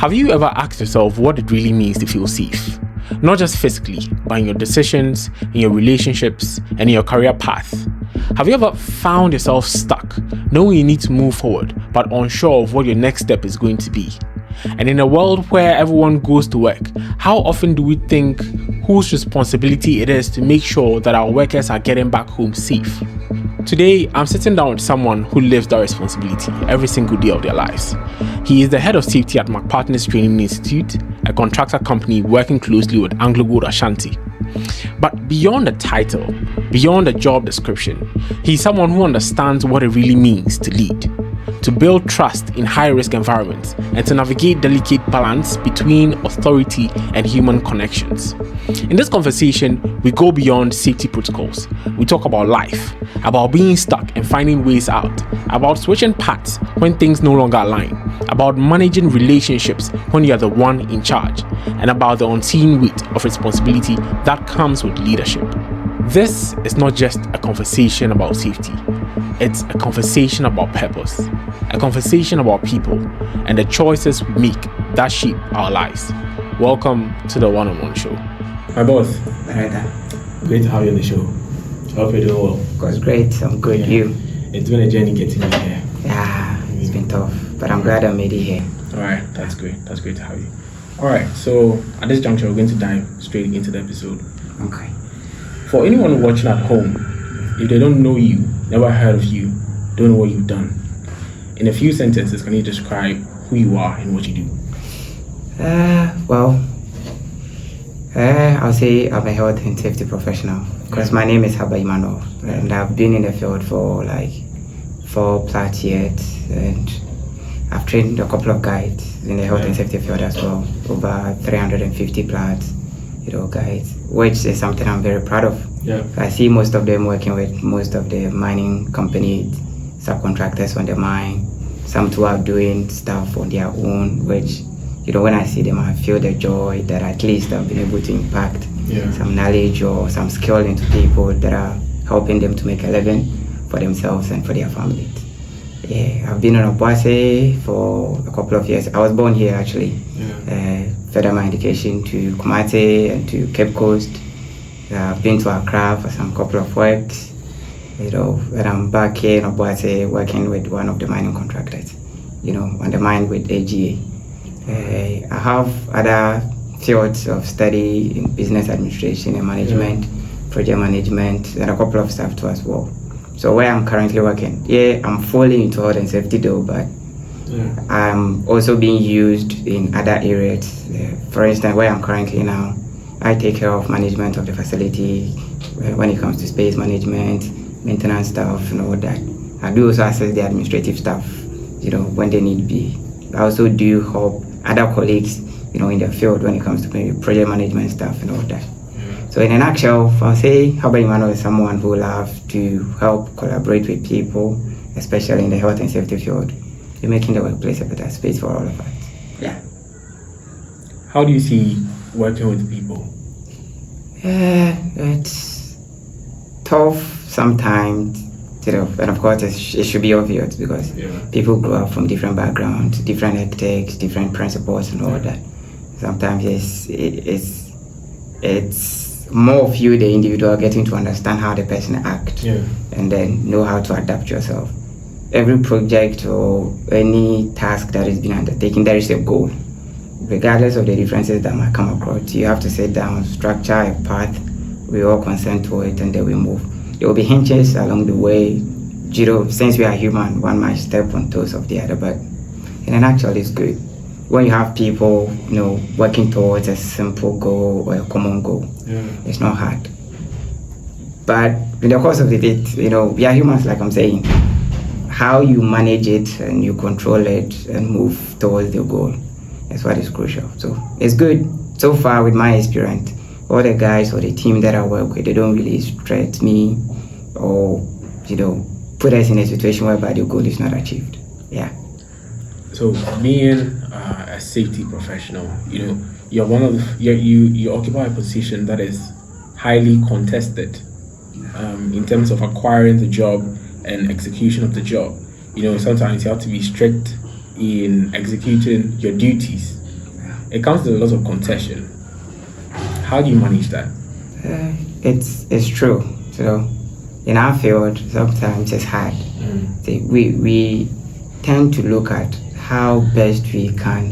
Have you ever asked yourself what it really means to feel safe? Not just physically, but in your decisions, in your relationships, and in your career path. Have you ever found yourself stuck, knowing you need to move forward, but unsure of what your next step is going to be? And in a world where everyone goes to work, how often do we think whose responsibility it is to make sure that our workers are getting back home safe? Today, I'm sitting down with someone who lives that responsibility every single day of their lives. He is the head of safety at McPartners Training Institute, a contractor company working closely with AngloGold Ashanti. But beyond the title, beyond the job description, he's someone who understands what it really means to lead, to build trust in high-risk environments, and to navigate delicate balance between authority and human connections. In this conversation, we go beyond safety protocols. We talk about life, about being stuck and finding ways out, about switching paths when things no longer align, about managing relationships when you are the one in charge, and about the unseen weight of responsibility that comes with leadership. This is not just a conversation about safety. It's a conversation about purpose, a conversation about people, and the choices we make that shape our lives. Welcome to the One-on-One Show. My boss. Great to have you on the show. I hope you're doing well. It was great. I'm good. You? It's been a journey getting you here. Yeah, it's been tough, but I'm glad I made it here. All right, that's great. That's great to have you. All right, so at this juncture, we're going to dive straight into the episode. Okay. For anyone watching at home, if they don't know you, never heard of you, don't know what you've done, in a few sentences, can you describe who you are and what you do? I'll say I'm a health and safety professional because my name is Haba Emmanuel, and I've been in the field for like 4+ years, and I've trained a couple of guides in the health and safety field as well, over 350 plus, guides, which is something I'm very proud of. Yeah. I see most of them working with most of the mining companies, subcontractors on the mine. Some too are doing stuff on their own, which, when I see them, I feel the joy that at least I've been able to impact some knowledge or some skill into people that are helping them to make a living for themselves and for their families. Yeah, I've been on Obuasi for a couple of years. I was born here actually. Further my education to Kumasi and to Cape Coast. I've been to Accra for some couple of weeks. And I'm back here in Obuasi working with one of the mining contractors, on the mine with AGA. I have other fields of study in business administration and management, project management, and a couple of stuff too as well. So where I'm currently working, I'm fully into health and safety though, but I'm also being used in other areas. For instance, where I'm currently now, I take care of management of the facility when it comes to space management, maintenance stuff, and all that. I do also assess the administrative stuff, when they need be. I also do help other colleagues, in the field when it comes to project management stuff and all that. So in a nutshell, I'll say Haba Emmanuel is someone who loves to help collaborate with people, especially in the health and safety field, in making the workplace a better space for all of us. Yeah. How do you see working with people? It's tough sometimes, and of course it should be obvious because people grow up from different backgrounds, different ethics, different principles and all that. Sometimes it's more of you, the individual, getting to understand how the person acts and then know how to adapt yourself. Every project or any task that is being undertaken, there is a goal. Regardless of the differences that might come across, you have to sit down, structure a path, we all consent to it, and then we move. There will be hinges along the way. Since we are human, one might step on toes of the other, but in an actual, it's good. When you have people, working towards a simple goal or a common goal, it's not hard. But in the course of it, we are humans, like I'm saying. How you manage it and you control it and move towards the goal is what is crucial. So it's good. So far, with my experience, all the guys or the team that I work with, they don't really stretch me or, put us in a situation whereby the goal is not achieved. Yeah. So being a safety professional, you're one of you occupy a position that is highly contested in terms of acquiring the job and execution of the job. Sometimes you have to be strict in executing your duties it comes to a lot of contention. How do you manage that? It's true. So in our field, sometimes it's hard. See, we tend to look at how best we can,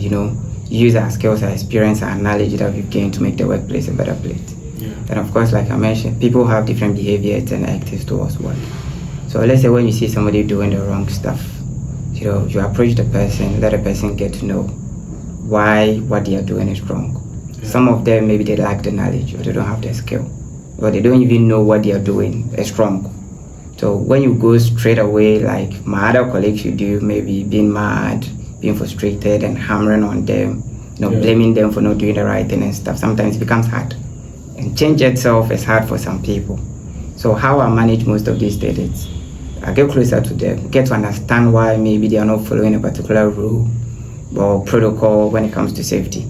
use our skills, our experience, our knowledge that we've gained to make the workplace a better place. Yeah. And of course, like I mentioned, people have different behaviors and attitudes towards work. So let's say when you see somebody doing the wrong stuff, you approach the person, let the person get to know why what they are doing is wrong. Yeah. Some of them, maybe they lack the knowledge or they don't have the skill, or they don't even know what they are doing is wrong. So when you go straight away, like my other colleagues you do, maybe being mad, being frustrated and hammering on them, blaming them for not doing the right thing and stuff, sometimes it becomes hard. And change itself is hard for some people. So how I manage most of these things is I get closer to them, get to understand why maybe they are not following a particular rule or protocol when it comes to safety.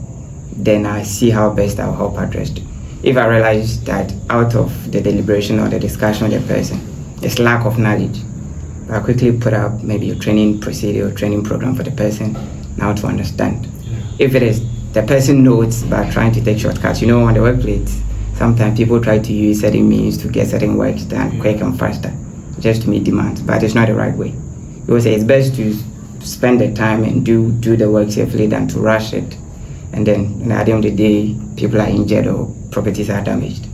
Then I see how best I'll help address it. If I realize that out of the deliberation or the discussion with the person, it's lack of knowledge, I quickly put up maybe a training procedure or training program for the person now to understand. Yeah. If it is the person knows but trying to take shortcuts, on the workplace, sometimes people try to use certain means to get certain works done quick and faster just to meet demands, but it's not the right way. Because it's best to spend the time and do the work safely than to rush it. And then at the end of the day, people are injured or properties are damaged.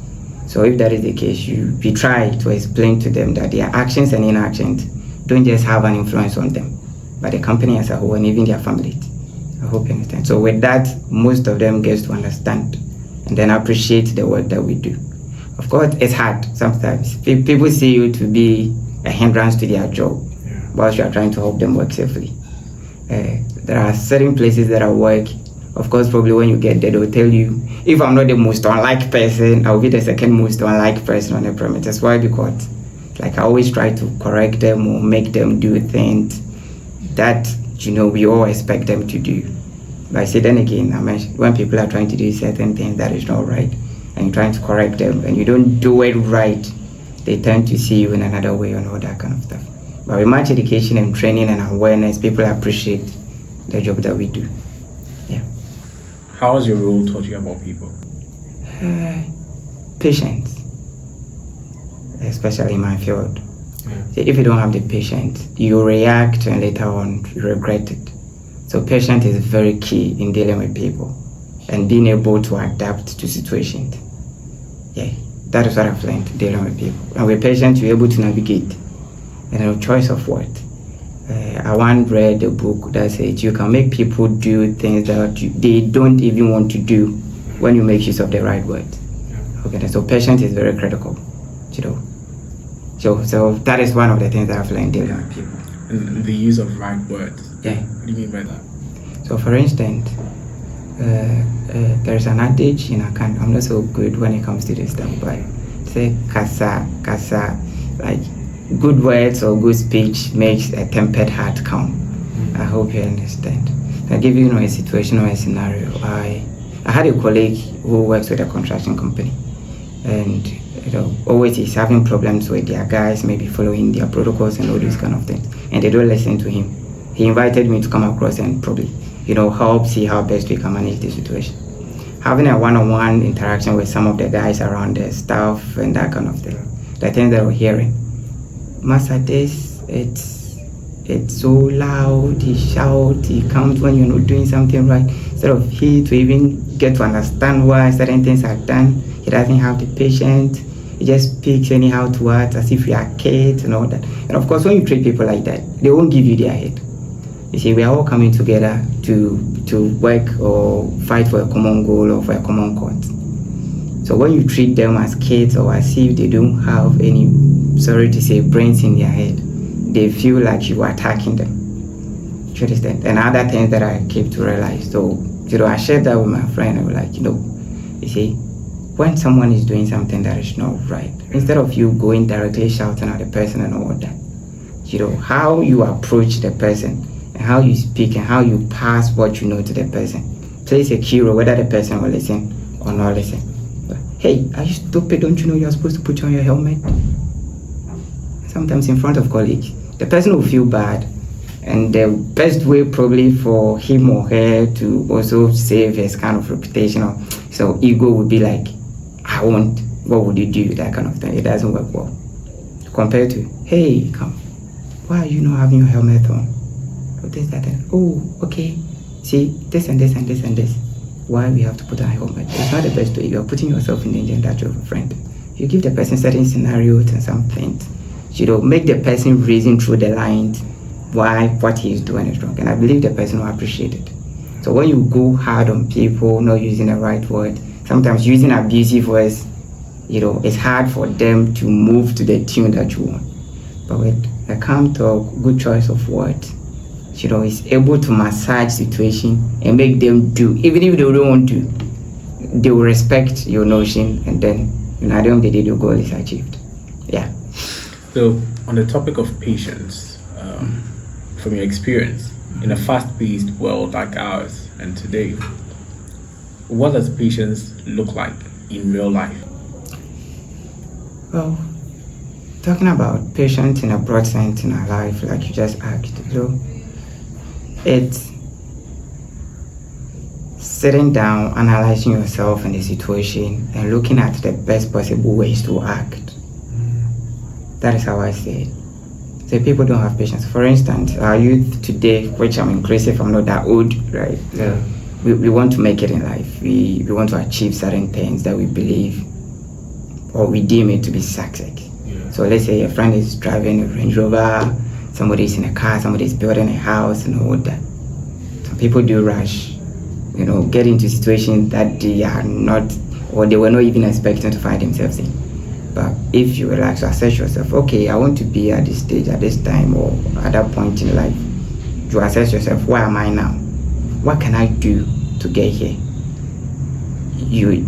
So if that is the case, we try to explain to them that their actions and inactions don't just have an influence on them, but the company as a whole and even their families. I hope you understand. So with that, most of them gets to understand and then appreciate the work that we do. Of course, it's hard sometimes. People see you to be a hindrance to their job, whilst you are trying to help them work safely. There are certain places that I work. Of course, probably when you get there, they will tell you, if I'm not the most unlike person, I'll be the second most unlike person on the premises. Why? Because I always try to correct them or make them do things that, we all expect them to do. But I say then again, I mentioned, when people are trying to do certain things that is not right, and you're trying to correct them, and you don't do it right, they tend to see you in another way and all that kind of stuff. But with much education and training and awareness, people appreciate the job that we do. Yeah. How has your role taught you about people? Patience, especially in my field. If you don't have the patience, you react and later on you regret it. So patience is very key in dealing with people and being able to adapt to situations. Yeah, that is what I've learned dealing with people. And with patience, you're able to navigate. And a choice of what? I once read a book that says you can make people do things that they don't even want to do when you make use of the right words. Okay, so patience is very critical, So that is one of the things that I've learned dealing with people. And the use of right words. Yeah. What do you mean by that? So for instance, there's an adage in Akan. I'm not so good when it comes to this stuff, but say kasa, like good words or good speech makes a tempered heart calm. I hope you understand. I'll give you a situation or a scenario. I had a colleague who works with a construction company, and always he's having problems with their guys, maybe following their protocols and all these kind of things, and they don't listen to him. He invited me to come across and probably, help see how best we can manage the situation. Having a one-on-one interaction with some of the guys around the staff and that kind of thing. The things that we're hearing. Master, it's so loud, he shouts, he comes when you're not doing something right. Instead of he to even get to understand why certain things are done, he doesn't have the patience. He just speaks anyhow to us as if we are kids and all that. And of course, when you treat people like that, they won't give you their head. You see, we are all coming together to work or fight for a common goal or for a common cause. So when you treat them as kids or as if they don't have any, sorry to say, brains in their head, they feel like you are attacking them. Do you understand? And other things that I came to realize. So, I shared that with my friend. I was like, you see, when someone is doing something that is not right, instead of you going directly shouting at the person and all that, how you approach the person and how you speak and how you pass what you know to the person plays a key role whether the person will listen or not listen. But, hey, are you stupid? Don't you know you're supposed to put on your helmet? Sometimes in front of colleagues, the person will feel bad And the best way probably for him or her to also save his kind of reputation or so ego would be like, I want, what would you do? That kind of thing. It doesn't work well. Compared to, hey, come, why are you not having your helmet on? Oh, this, that, and oh, okay. See, this and this and this and this. Why we have to put on a helmet? It's not the best way. You're putting yourself in danger and that of a friend. You give the person certain scenarios and some things. Make the person reason through the lines why what he is doing is wrong. And I believe the person will appreciate it. So when you go hard on people, not using the right word, sometimes using abusive words, it's hard for them to move to the tune that you want. But with a calm talk, good choice of words, is able to massage situation and make them do, even if they don't want to, they will respect your notion, and then at the end of the day, the goal is achieved. Yeah. So on the topic of patience, from your experience in a fast-paced world like ours and today, what does patience look like in real life? Well, talking about patience in a broad sense in our life, like you just asked, it's sitting down, analyzing yourself and the situation, and looking at the best possible ways to act. That is how I see it. So people don't have patience. For instance, our youth today, which I'm inclusive, I'm not that old, right? So we want to make it in life. We want to achieve certain things that we believe or we deem it to be success. Yeah. So let's say a friend is driving a Range Rover, somebody is in a car, somebody is building a house and all that. Some people do rush, get into situations that they are not, or they were not even expecting to find themselves in. But if you relax, assess yourself, okay, I want to be at this stage, at this time, or at that point in life. You assess yourself, where am I now? What can I do to get here?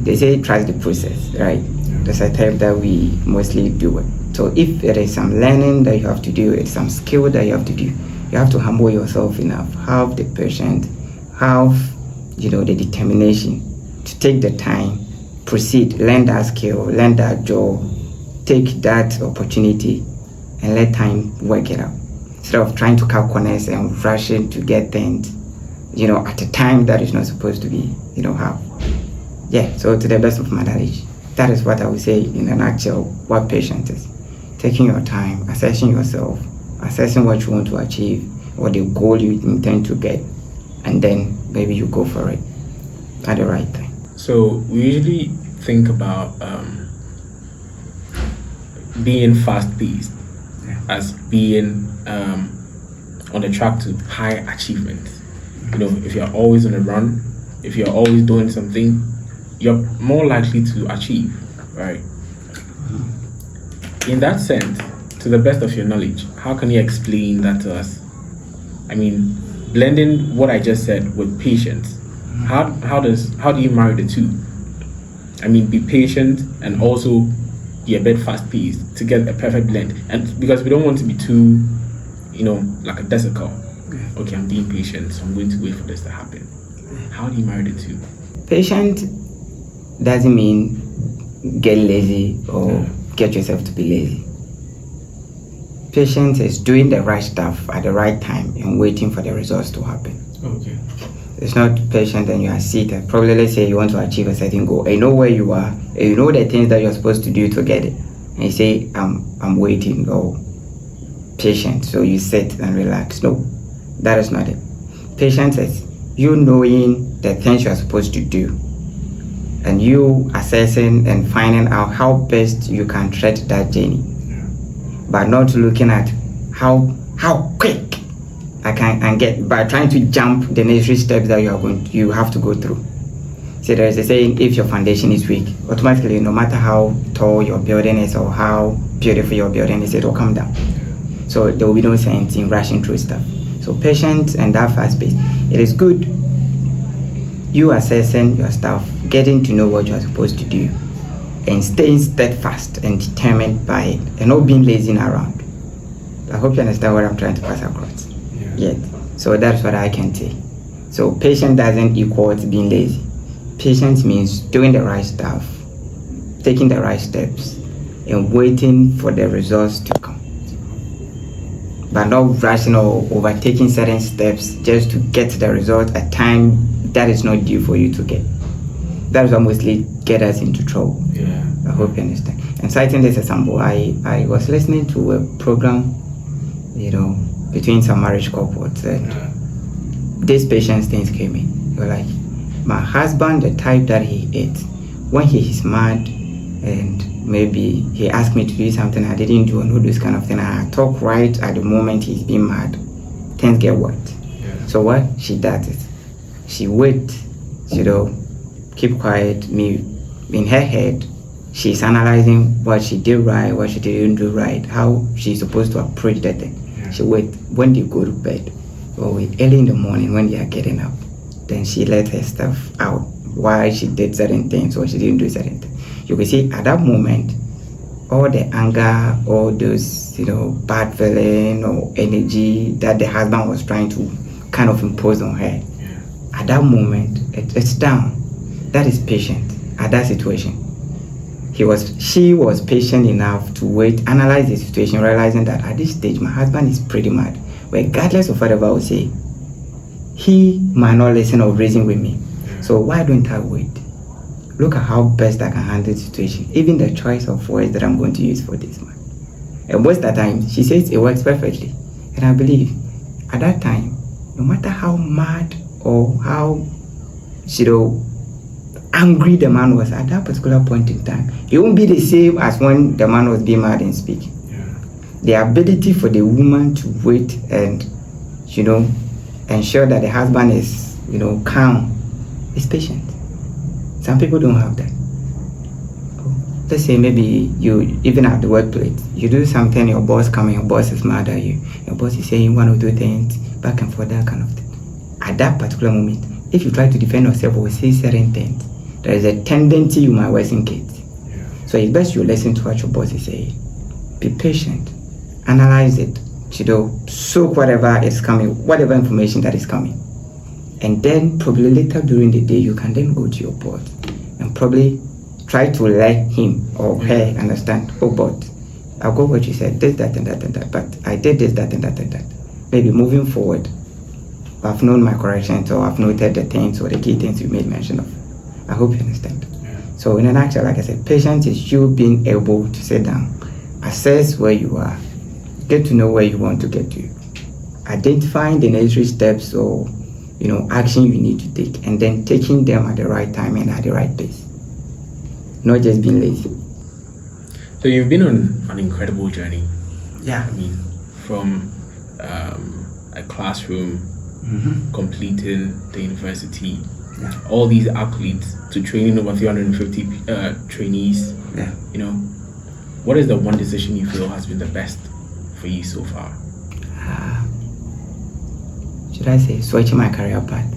They say trust the process, right? There's a type that we mostly do it. So if there is some learning that you have to do, it's some skill that you have to do, you have to humble yourself enough, have the patience, have, the determination to take the time, proceed, learn that skill, learn that job, take that opportunity and let time work it out. Instead of trying to cut corners and rushing to get things, at a time that is not supposed to be, how. Yeah, so to the best of my knowledge, that is what I would say in a nutshell, what patience is. Taking your time, assessing yourself, assessing what you want to achieve or the goal you intend to get, and then maybe you go for it at the right time. So we usually think about being fast-paced as being on the track to high achievement. If you're always on a run, if you're always doing something, you're more likely to achieve, right? In that sense, to the best of your knowledge, how can you explain that to us? I mean, blending what I just said with patience, how do you marry the two? I mean, be patient and also be a bit fast-paced to get a perfect blend. And because we don't want to be too, like a desiccant. Okay, I'm being patient, so I'm going to wait for this to happen. How do you marry the two? Patient doesn't mean get lazy or get yourself to be lazy. Patience is doing the right stuff at the right time and waiting for the results to happen. Okay. It's not patient and you are seated. Probably, let's say you want to achieve a certain goal. And you know where you are, and you know the things that you're supposed to do to get it. And you say, I'm waiting, or patient. So you sit and relax. No, that is not it. Patience is you knowing the things you're supposed to do, and you assessing and finding out how best you can tread that journey, but not looking at how quick I can get by trying to jump the necessary steps that you have to go through. So there is a saying, if your foundation is weak, automatically, no matter how tall your building is or how beautiful your building is, it will come down. So there will be no sense in rushing through stuff. So patience and that fast pace, it is good you assessing your stuff, getting to know what you are supposed to do, and staying steadfast and determined by it, and not being lazy around. I hope you understand what I'm trying to pass across. Yet. So that's what I can say. So patience doesn't equal to being lazy. Patience means doing the right stuff, taking the right steps, and waiting for the results to come. but not rushing or overtaking certain steps just to get the result at time that is not due for you to get. That is what mostly get us into trouble. Yeah. I hope you understand. And citing this example, I was listening to a program, between some marriage couples, and these patients things came in. They were like, my husband, the type that he is, when he is mad and maybe he asked me to do something I didn't do and all this kind of thing, I talk right at the moment he's being mad, things get wet. Yeah. So what? She does it. She waits, keep quiet. Me, in her head, she's analyzing what she did right, what she didn't do right, how she's supposed to approach that thing. Yeah. She waits when they go to bed or wait early in the morning when they are getting up. Then she let her stuff out, why she did certain things or she didn't do certain things. You can see at that moment, all the anger, all those, bad feeling or energy that the husband was trying to kind of impose on her. Yeah. At that moment, it's down. That is patient at that situation. She was patient enough to wait, analyze the situation, realizing that at this stage, my husband is pretty mad. Regardless of whatever I would say, he might not listen or reason with me. Yeah. So why don't I wait? Look at how best I can handle the situation, even the choice of words that I'm going to use for this man. And most of the time, she says it works perfectly. And I believe at that time, no matter how mad or how, angry the man was at that particular point in time, it won't be the same as when the man was being mad and speaking. Yeah. The ability for the woman to wait and, ensure that the husband is, calm, is patient. Some people don't have that. Let's say maybe you, even at the workplace, you do something, your boss comes, your boss is mad at you. Your boss is saying one or two things, back and forth, that kind of thing. At that particular moment, if you try to defend yourself or say certain things, there is a tendency you might worsen kids. Yeah. So it's best you listen to what your boss is saying. Be patient. Analyze it. Soak whatever is coming, whatever information that is coming. And then probably later during the day, you can then go to your boss and probably try to let him or her understand, oh, but I'll go what you said, this, that, and that, and that, but I did this, that, and that, and that. Maybe moving forward, I've known my corrections or I've noted the things or the key things you made mention of. I hope you understand. Yeah. So in a nutshell, like I said, patience is you being able to sit down, assess where you are, get to know where you want to get to, identifying the necessary steps or action you need to take, and then taking them at the right time and at the right pace. Not just being lazy. So you've been on an incredible journey. Yeah. I mean, from a classroom, completing the university, all these accolades, to training over 350 trainees. Yeah. What is the one decision you feel has been the best for you so far? Should I say switching my career path?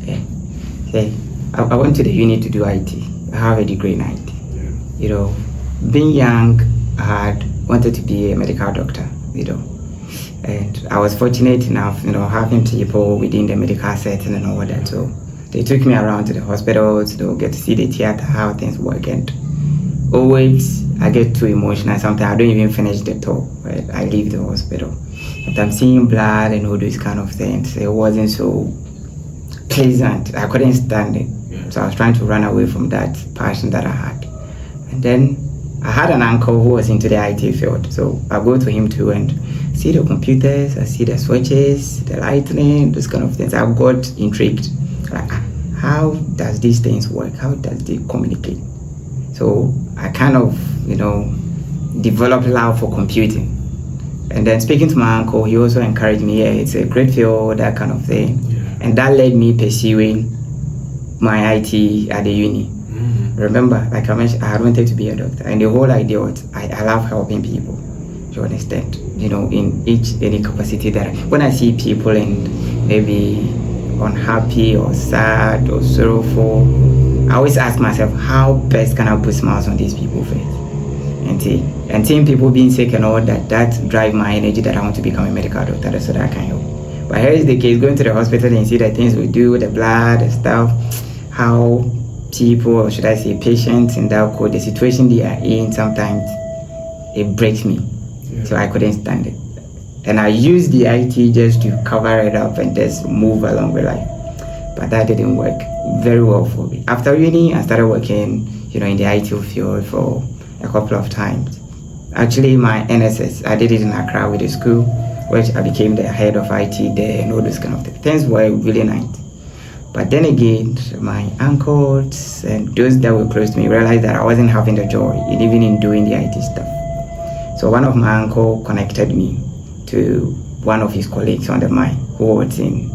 Yeah. I went to the uni to do IT. I have a degree in IT. Yeah. Being young, I had wanted to be a medical doctor, and I was fortunate enough, having people within the medical setting and all that. So they took me around to the hospitals, get to see the theater, how things work, and always I get too emotional. Sometimes I don't even finish the talk. Right? I leave the hospital. But I'm seeing blood and all those kind of things. It wasn't so pleasant. I couldn't stand it. Yeah. So I was trying to run away from that passion that I had. And then I had an uncle who was into the IT field. So I go to him too and see the computers, I see the switches, the lightning, those kind of things. I got intrigued. Like, how does these things work? How does they communicate? So I kind of, developed love for computing. And then speaking to my uncle, he also encouraged me, it's a great field, that kind of thing. Yeah. And that led me pursuing my IT at the uni. Mm-hmm. Remember, like I mentioned, I wanted to be a doctor. And the whole idea was, I love helping people, to an extent, in any capacity that when I see people and maybe unhappy or sad or sorrowful, I always ask myself, how best can I put smiles on these people's face? And seeing people being sick and all that drive my energy that I want to become a medical doctor so that I can help. But here is the case, going to the hospital and see the things we do, the blood, the stuff, how people, or should I say patients in that the situation they are in, sometimes it breaks me. Yeah. So I couldn't stand it. And I used the IT just to cover it up and just move along with life. But that didn't work very well for me. After uni, I started working, in the IT field for a couple of times. Actually, my NSS, I did it in Accra with the school, which I became the head of IT there and all those kind of things. Things were really nice. But then again, my uncles and those that were close to me realized that I wasn't having the joy even in doing the IT stuff. So one of my uncle connected me to one of his colleagues on the mine who was in,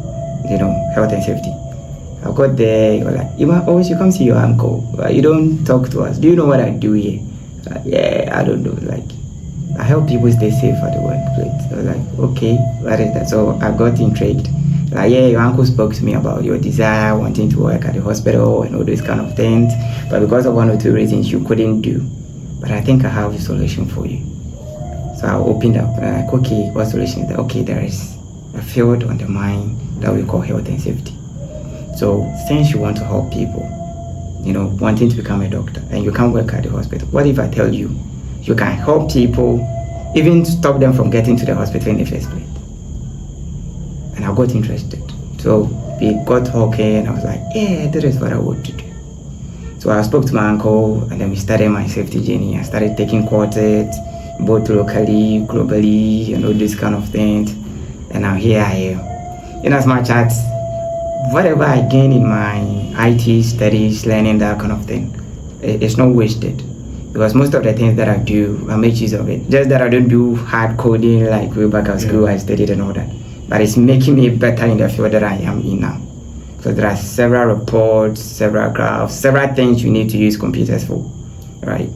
health and safety. I got there, you were like, you come see your uncle. You don't talk to us. Do you know what I do here? Yeah, I don't know. Like, I help people stay safe at the workplace. I was like, okay, what is that? So I got intrigued. Like, yeah, your uncle spoke to me about your desire, wanting to work at the hospital and all those kind of things. But because of one or two reasons, you couldn't do. But I think I have a solution for you. So I opened up and I'm like, okay, what solution is that? Okay, there is a field on the mine that we call health and safety. So since you want to help people, wanting to become a doctor, and you can't work at the hospital, what if I tell you, you can help people, even stop them from getting to the hospital in the first place? And I got interested. So we got talking, and I was like, yeah, that is what I want to do. So I spoke to my uncle, and then we started my safety journey. I started taking courses, both locally, globally, all these kind of things. And now here I am. In as much as whatever I gain in my IT studies, learning that kind of thing, it's not wasted. Because most of the things that I do, I make use of it. Just that I don't do hard coding like way back at school, I studied and all that. But it's making me better in the field that I am in now. So there are several reports, several graphs, several things you need to use computers for, right?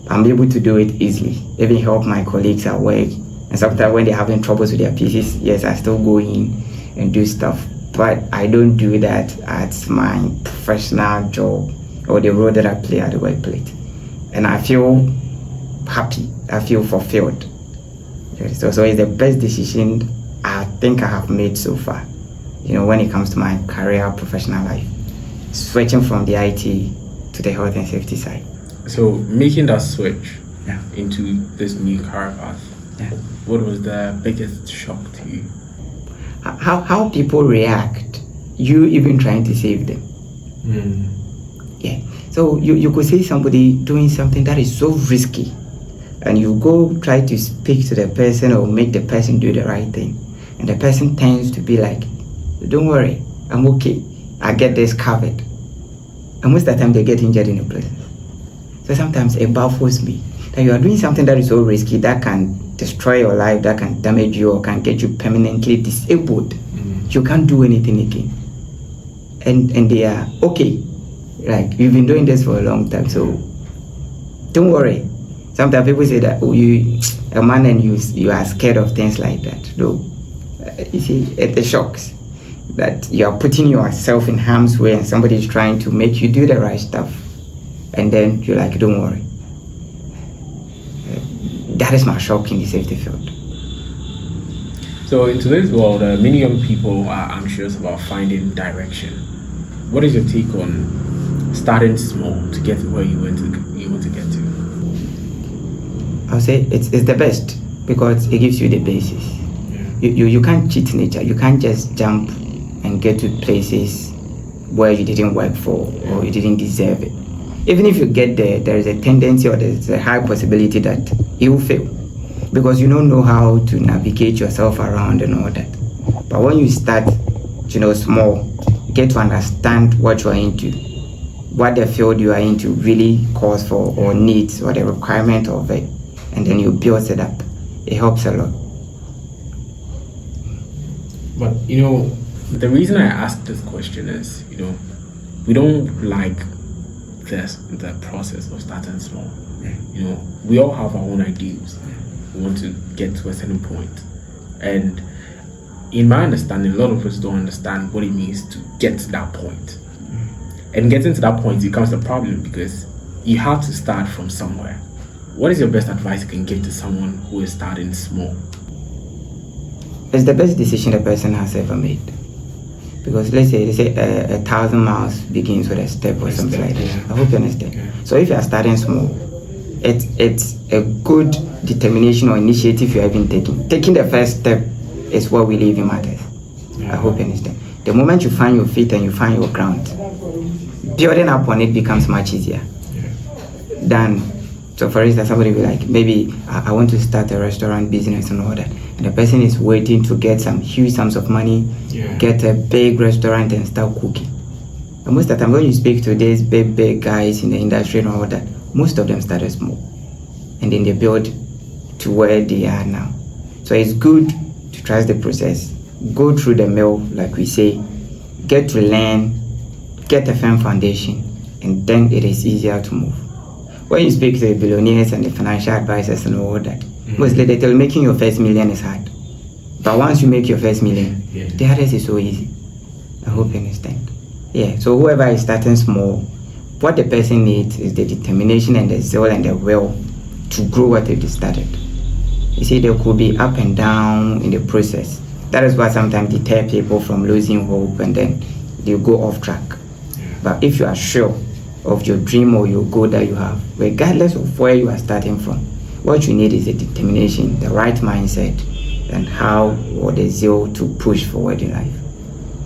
I'm able to do it easily, even help my colleagues at work. And sometimes when they're having troubles with their PCs, yes, I still go in and do stuff. But I don't do that at my professional job or the role that I play at the workplace. And I feel happy, I feel fulfilled. So it's the best decision I think I have made so far, when it comes to my career, professional life, switching from the IT to the health and safety side. So making that switch into this new career path, what was the biggest shock to you? How people react, you even trying to save them. Yeah. So you could see somebody doing something that is so risky, and you go try to speak to the person or make the person do the right thing, and the person tends to be like, don't worry, I'm okay, I get this covered. And most of the time they get injured in the process. So sometimes it baffles me that you are doing something that is so risky that can destroy your life, that can damage you or can get you permanently disabled. You can't do anything again. And they are okay. Like, you've been doing this for a long time, so don't worry. Sometimes people say that, you a man and you are scared of things like that. No. You see, it shocks that you are putting yourself in harm's way and somebody is trying to make you do the right stuff. And then you're like, don't worry. That is my shock in the safety field. So in today's world, many young people are anxious about finding direction. What is your take on starting small to get to where you want to get to? I'll say it's the best because it gives you the basis. You can't cheat nature. You can't just jump and get to places where you didn't work for or you didn't deserve it. Even if you get there, there is a tendency or there's a high possibility that you will fail because you don't know how to navigate yourself around and all that. But when you start, small, you get to understand what you are into, what the field you are into really calls for or needs or the requirement of it, and then you build it up. It helps a lot. But, the reason I asked this question is, we don't like the process of starting small. We all have our own ideals. We want to get to a certain point. And in my understanding, a lot of us don't understand what it means to get to that point. And getting to that point becomes a problem because you have to start from somewhere. What is your best advice you can give to someone who is starting small? It's the best decision a person has ever made. Because let's say 1,000 miles begins with a step or something like that. I hope you understand. So if you are starting small, it's a good determination or initiative you're even taking. Taking the first step is what really even matters. I hope you understand. The moment you find your feet and you find your ground, building up on it becomes much easier than. So for instance, somebody will be like, maybe I want to start a restaurant business and all that. And the person is waiting to get some huge sums of money, get a big restaurant and start cooking. And most of the time when you speak to these big guys in the industry and all that, most of them started small. And then they build to where they are now. So it's good to trust the process. Go through the mill, like we say, get to learn, get a firm foundation, and then it is easier to move. When you speak to the billionaires and the financial advisors and all that, mostly they tell you making your first million is hard. But once you make your first million, the others is so easy. I hope you understand. Yeah, so whoever is starting small, what the person needs is the determination and the zeal and the will to grow what they started. You see, there could be up and down in the process. That is what sometimes deter people from losing hope and then they go off track. But if you are sure of your dream or your goal that you have, regardless of where you are starting from, what you need is the determination, the right mindset, and how or the zeal to push forward in life.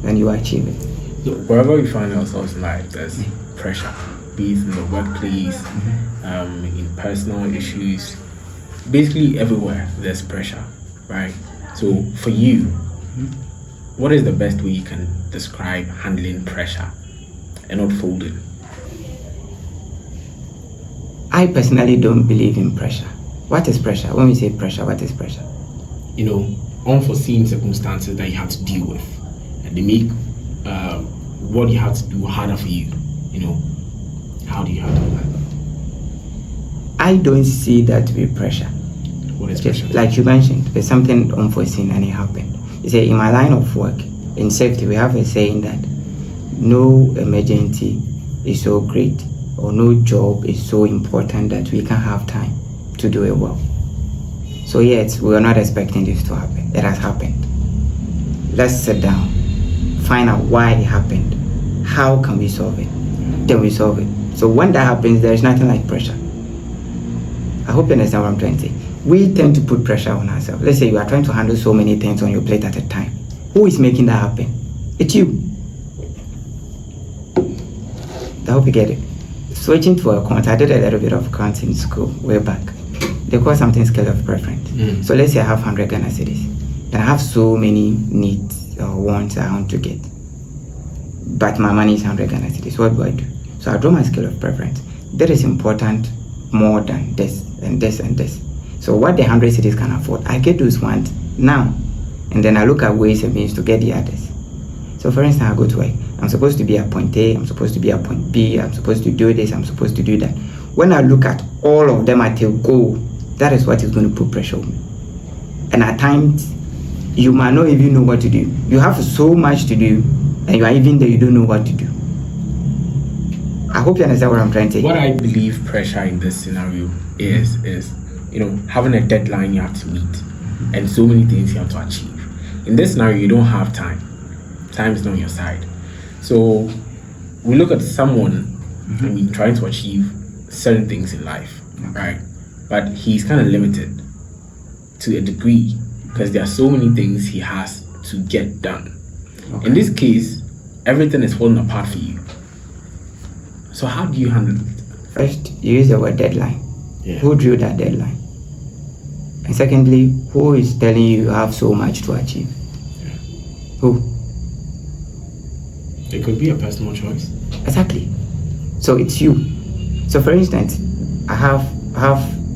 Then you achieve it. So wherever we find ourselves in life, there's pressure, be it in the workplace, in personal issues, basically everywhere there's pressure, right? So for you, what is the best way you can describe handling pressure and not folding? I personally don't believe in pressure. What is pressure? When we say pressure, what is pressure? You know, unforeseen circumstances that you have to deal with, and they make what you have to do harder for you. You know, how do you handle that? I don't see that to be pressure. What is pressure? Like you mentioned, there's something unforeseen and it happened. You say, in my line of work, in safety, we have a saying that no emergency is so great or no job is so important that we can't have time to do it well. So yes, we are not expecting this to happen. It has happened. Let's sit down, find out why it happened. How can we solve it? Then we solve it. So when that happens, there is nothing like pressure. I hope you understand what I'm trying to say. We tend to put pressure on ourselves. Let's say you are trying to handle so many things on your plate at a time. Who is making that happen? It's you. I hope you get it. Switching to accounts, I did a little bit of accounts in school way back. They call something scale of preference. So let's say I have 100 Ghana cedis. Then I have so many needs or wants I want to get. But my money is 100 Ghana cedis. What do I do? So I draw my scale of preference. That is important more than this and this and this. So what the 100 cedis can afford, I get those ones now. And then I look at ways and means to get the others. So for instance, I go to work. I'm supposed to be at point A, I'm supposed to be at point B, I'm supposed to do this, I'm supposed to do that. When I look at all of them at a goal, that is what is going to put pressure on me. And at times, you might not even know what to do. You have so much to do, and you are even there, you don't know what to do. I hope you understand what I'm trying to say. What I believe pressure in this scenario is you know, having a deadline you have to meet and so many things you have to achieve. In this scenario, you don't have time. Time is not on your side. So we look at someone, I mean, trying to achieve certain things in life, right? But he's kind of limited to a degree because there are so many things he has to get done. In this case, everything is falling apart for you. So how do you handle it? First, you use the word deadline. Who drew that deadline? And secondly, who is telling you have so much to achieve? Who? It could be a personal choice. Exactly. So it's you. So for instance, I have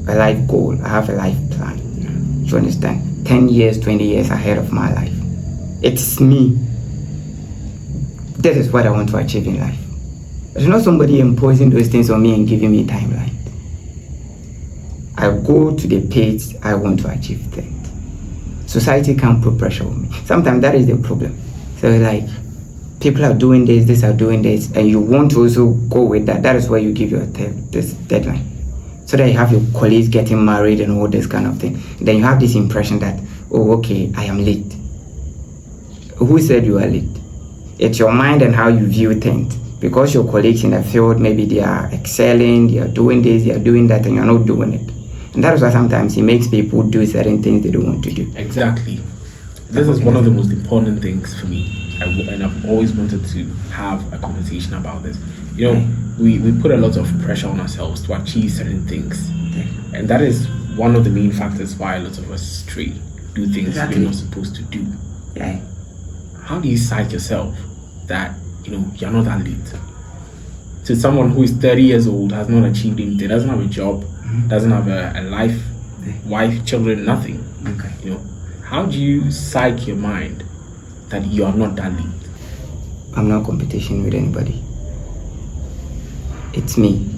a life goal. I have a life plan. You understand? 10 years, 20 years ahead of my life. It's me. That is what I want to achieve in life. There's not somebody imposing those things on me and giving me timeline. I go to the pace I want to achieve things. Society can't put pressure on me. Sometimes that is the problem. So like, people are doing this are doing this, and you want to also go with that. That is why you give your this deadline. So that you have your colleagues getting married and all this kind of thing. Then you have this impression that, oh, okay, I am late. Who said you are late? It's your mind and how you view things. because your colleagues in the field, maybe they are excelling, they are doing this, they are doing that, and you're not doing it. And that is why sometimes it makes people do certain things they don't want to do. Exactly. This is one of the most important things for me. And I've always wanted to have a conversation about this. You know, we put a lot of pressure on ourselves to achieve certain things. And that is one of the main factors why a lot of us stray, do things we're not supposed to do. Yeah. How do you psych yourself that, you know, you're not that late? To someone who is 30 years old, has not achieved anything, doesn't have a job, doesn't have a life, wife, children, nothing. Okay. You know, how do you psych your mind that you are not that late? I'm not competition with anybody. It's me.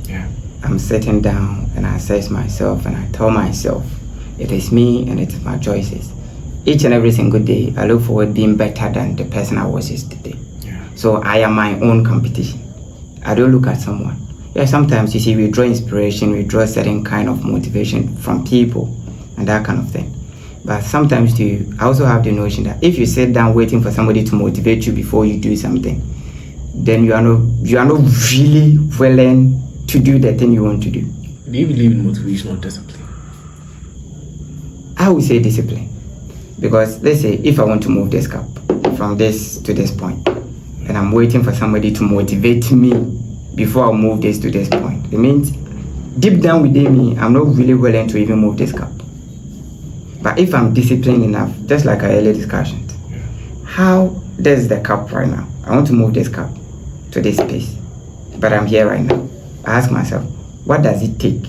Yeah. I'm sitting down and I assess myself and I tell myself it is me and it's my choices. Each and every single day, I look forward being better than the person I was yesterday. Yeah. So I am my own competition. I don't look at someone. Yeah, sometimes you see we draw inspiration, we draw certain kind of motivation from people and that kind of thing. But sometimes too, I also have the notion that if you sit down waiting for somebody to motivate you before you do something, then you are not really willing to do the thing you want to do. Do you believe in motivational discipline? I would say discipline. Because let's say if I want to move this cup from this to this point, and I'm waiting for somebody to motivate me before I move this to this point, it means deep down within me, I'm not really willing to even move this cup. But if I'm disciplined enough, just like our earlier discussions, how there's the cup right now? I want to move this cup to this space, but I'm here right now. I ask myself, what does it take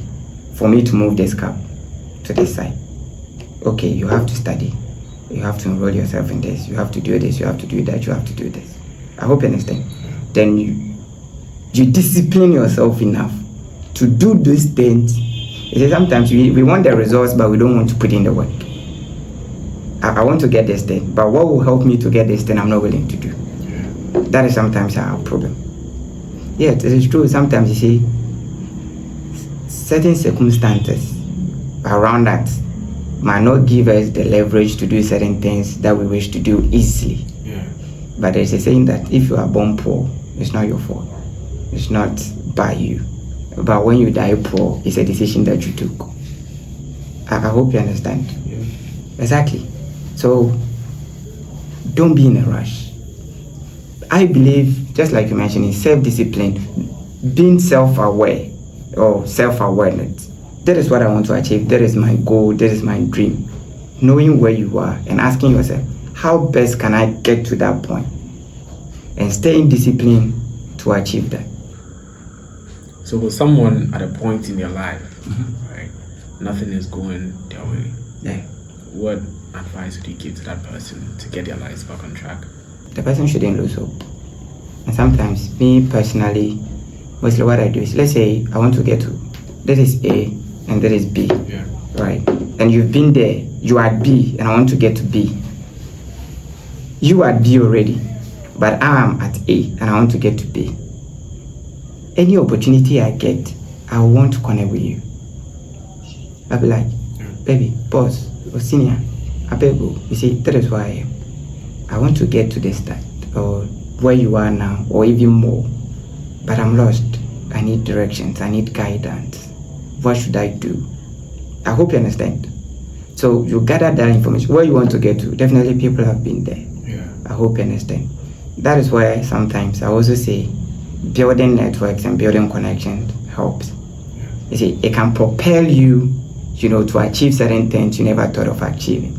for me to move this cup to this side? Okay, you have to study. You have to enroll yourself in this. You have to do this. You have to do that. You have to do this. I hope you understand. Then you discipline yourself enough to do these things. You see, sometimes we want the results, but we don't want to put in the work. I want to get this thing, but what will help me to get this thing, I'm not willing to do. That is sometimes our problem. Yeah, it is true. Sometimes you see, certain circumstances around that might not give us the leverage to do certain things that we wish to do easily. Yeah. But there's a saying that if you are born poor, it's not your fault. It's not by you. But when you die poor, it's a decision that you took. I hope you understand. Yeah. Exactly. So don't be in a rush. I believe, just like you mentioned, in self-discipline, being self-aware or self-awareness. That is what I want to achieve. That is my goal. That is my dream. Knowing where you are and asking yourself, how best can I get to that point? And staying disciplined to achieve that. So for someone at a point in their life, right, nothing is going their way. Yeah. What advice would you give to that person to get their lives back on track? The person shouldn't lose hope. And sometimes, me personally, mostly what I do is, let's say I want to get to, that is A and that is B, Yeah. right? And you've been there, you are at B and I want to get to B. You are at B already, but I am at A and I want to get to B. Any opportunity I get, I want to connect with you. I'll be like, baby, boss, or senior, I beg you. You see, that is why I am. I want to get to this start, or where you are now, or even more. But I'm lost. I need directions. I need guidance. What should I do? I hope you understand. So you gather that information. Where you want to get to, definitely people have been there. Yeah. I hope you understand. That is why sometimes I also say building networks and building connections helps. Yeah. You see, it can propel you, to achieve certain things you never thought of achieving.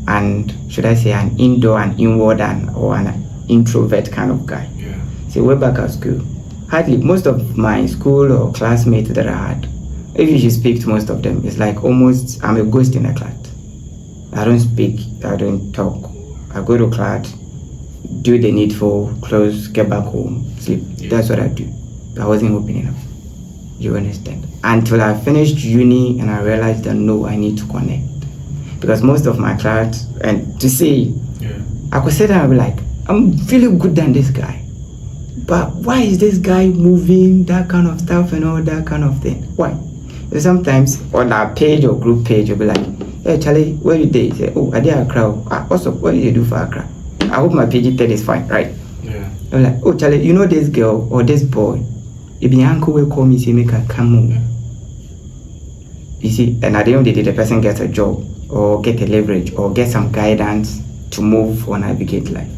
And should I say an indoor and inward or an introvert kind of guy. Yeah. See, way back at school, hardly most of my school or classmates that I had, if you should speak to most of them, it's like almost I'm a ghost in a class. I don't speak, I don't talk. I go to class, do the needful, close, get back home, sleep. Yeah. That's what I do. I wasn't open enough. You understand? Until I finished uni and I realized that no, I need to connect. Because most of my class, and to say, I could sit down and be like, I'm really good than this guy. But why is this guy moving, that kind of stuff and all that kind of thing? Why? Because sometimes on our page or group page, you'll be like, hey Charlie, where you did? Say, oh, I did Accra. What did you do for Accra? I hope my PG-13 is fine, right? Yeah. I'm like, oh, Charlie, you know this girl or this boy? If your uncle will call me, say, make a come on. You see, and at the end of the day, the person gets a job or get a leverage or get some guidance to move or navigate life.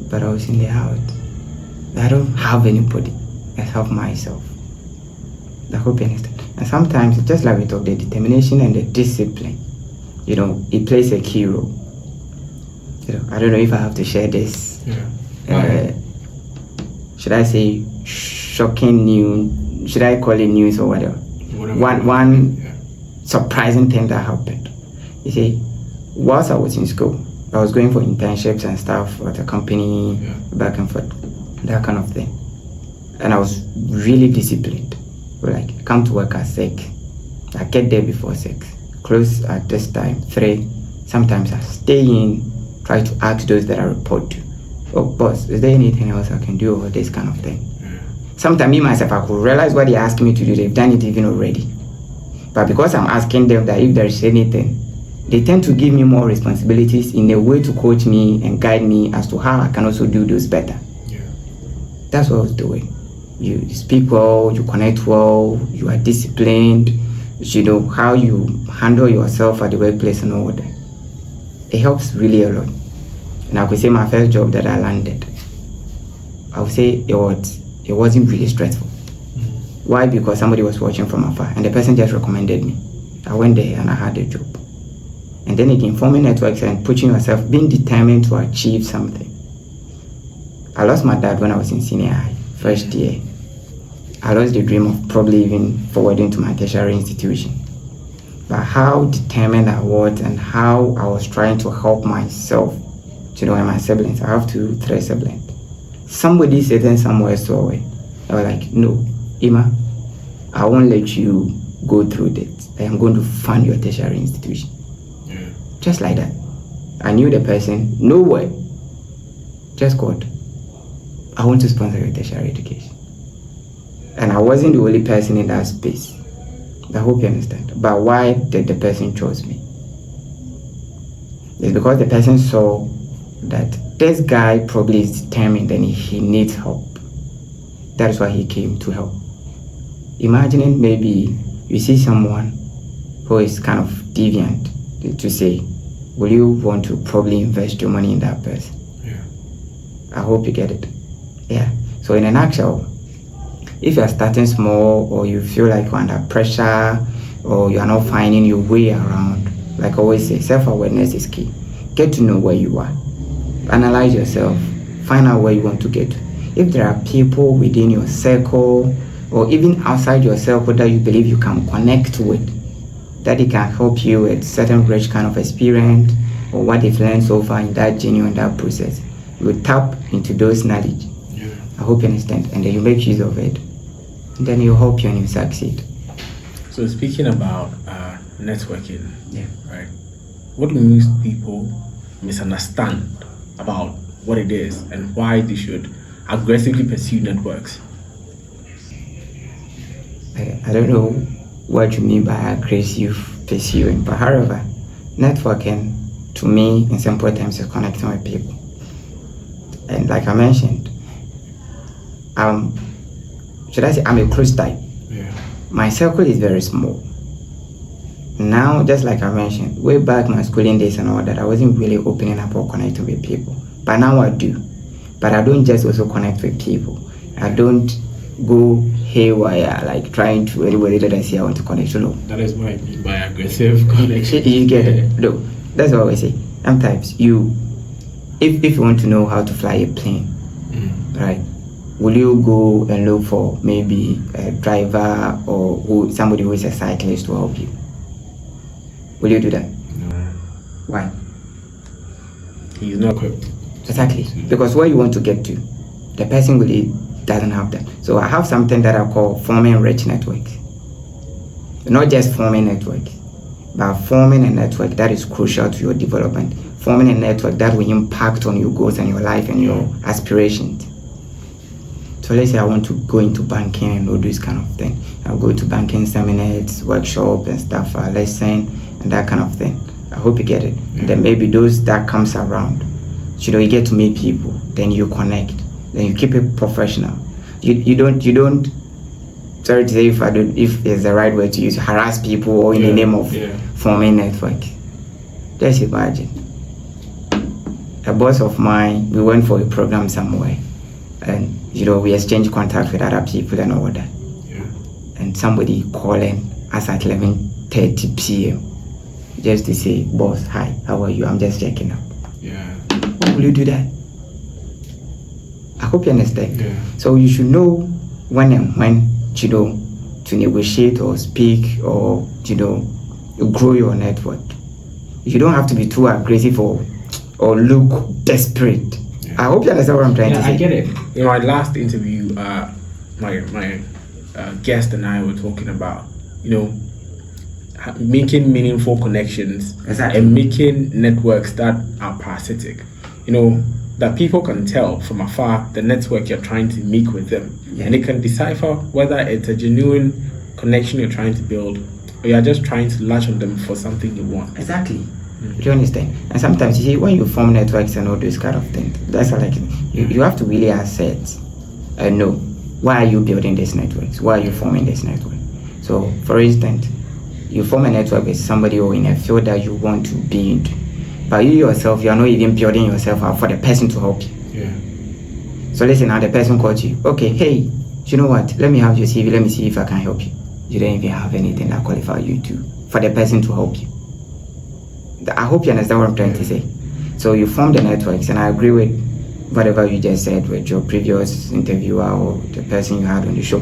But I was in the house. I don't have anybody. I have myself. I hope you understand. And sometimes, just like we talk, the determination and the discipline, it plays a key role. I don't know if I have to share this. Yeah. Should I say shocking news? Should I call it news or whatever? One surprising thing that happened. You see, whilst I was in school, I was going for internships and stuff at a company, back and forth, that kind of thing. And I was really disciplined. Like, come to work at 6. I get there before 6. Close at this time, 3. Sometimes I stay in, try to ask those that I report to. Oh, boss, is there anything else I can do or this kind of thing? Sometimes me, myself, I could realize what they're asking me to do. They've done it even already. But because I'm asking them that if there is anything, they tend to give me more responsibilities in a way to coach me and guide me as to how I can also do those better. Yeah. That's what I was doing. You speak well, you connect well, you are disciplined, you know how you handle yourself at the workplace and all that. It helps really a lot. And I could say my first job that I landed, I would say it wasn't really stressful. Why? Because somebody was watching from afar and the person just recommended me. I went there and I had a job. And then again, forming networks and pushing yourself, being determined to achieve something. I lost my dad when I was in senior high, first year. I lost the dream of probably even forwarding to my tertiary institution. But how determined I was and how I was trying to help myself, and my siblings. I have 2-3 siblings. Somebody said in somewhere so I was like, no, Ima, I won't let you go through this. I am going to fund your tertiary institution. Yeah. Just like that. I knew the person, no word. Just called. I want to sponsor your tertiary education. And I wasn't the only person in that space. I hope you understand. But why did the person choose me? It's because the person saw that this guy probably is determined and he needs help. That's why he came to help. Imagining maybe you see someone who is kind of deviant to say, will you want to probably invest your money in that person? Yeah. I hope you get it. Yeah. So in a nutshell, if you are starting small or you feel like you're under pressure or you are not finding your way around, like I always say, self-awareness is key. Get to know where you are. Analyze yourself. Find out where you want to get to. If there are people within your circle or even outside your circle that you believe you can connect with, that it can help you with certain rich kind of experience or what they've learned so far in that journey or in that process, you tap into those knowledge. Yeah. I hope you understand. And then you make use of it. And then you hope you and you succeed. So speaking about networking, right? What do most people misunderstand about what it is and why they should aggressively pursue networks? I don't know what you mean by aggressive pursuing, but however, networking to me in simple terms is connecting with people. And like I mentioned, should I say I'm a close type? Yeah. My circle is very small. Now, just like I mentioned, way back my schooling days and all that, I wasn't really opening up or connecting with people. But now I do. But I don't just also connect with people. I don't go haywire, like trying to anybody that I see I want to connect to. No. That is what I mean by aggressive connection. You get it? No. That's what I say. Sometimes if you want to know how to fly a plane, right? Will you go and look for maybe a driver or somebody who is a cyclist to help you? Will you do that? No. Why? He's not equipped. Exactly. Because where you want to get to, the person really doesn't have that. So I have something that I call forming rich networks. Not just forming networks, but forming a network that is crucial to your development. Forming a network that will impact on your goals and your life and your aspirations. So let's say I want to go into banking and all this kind of thing. I'll go to banking seminars, workshops and stuff, lesson and that kind of thing. I hope you get it. And then maybe those that comes around. you get to meet people, then you connect, then you keep it professional. You don't sorry to say if it's the right word to use, harass people or in the name of forming network. Just imagine a boss of mine, we went for a program somewhere, and we exchanged contact with other people and all that. And somebody calling us at 11:30 p.m. just to say, boss, hi, how are you? I'm just checking up. Why will you do that? I hope you understand. So you should know when and when, to negotiate or speak or, grow your network. You don't have to be too aggressive or look desperate. I hope you understand what I'm trying to say. I get it. In my last interview, my guest and I were talking about, making meaningful connections and making networks that are parasitic. That people can tell from afar the network you're trying to make with them, and they can decipher whether it's a genuine connection you're trying to build or you're just trying to latch on them for something you want. Exactly. Do you understand? And sometimes you see when you form networks and all those kind of things, that's like you have to really assess and know, why are you building these networks? Why are you forming this network? So, for instance, you form a network with somebody or in a field that you want to be into, but you yourself, you are not even building yourself up for the person to help you. So listen, now the person called you. Okay, hey, you know what? Let me have your CV. Let me see if I can help you. You don't even have anything that qualifies you for the person to help you. I hope you understand what I'm trying to say. So you form the networks, and I agree with whatever you just said with your previous interviewer or the person you had on the show.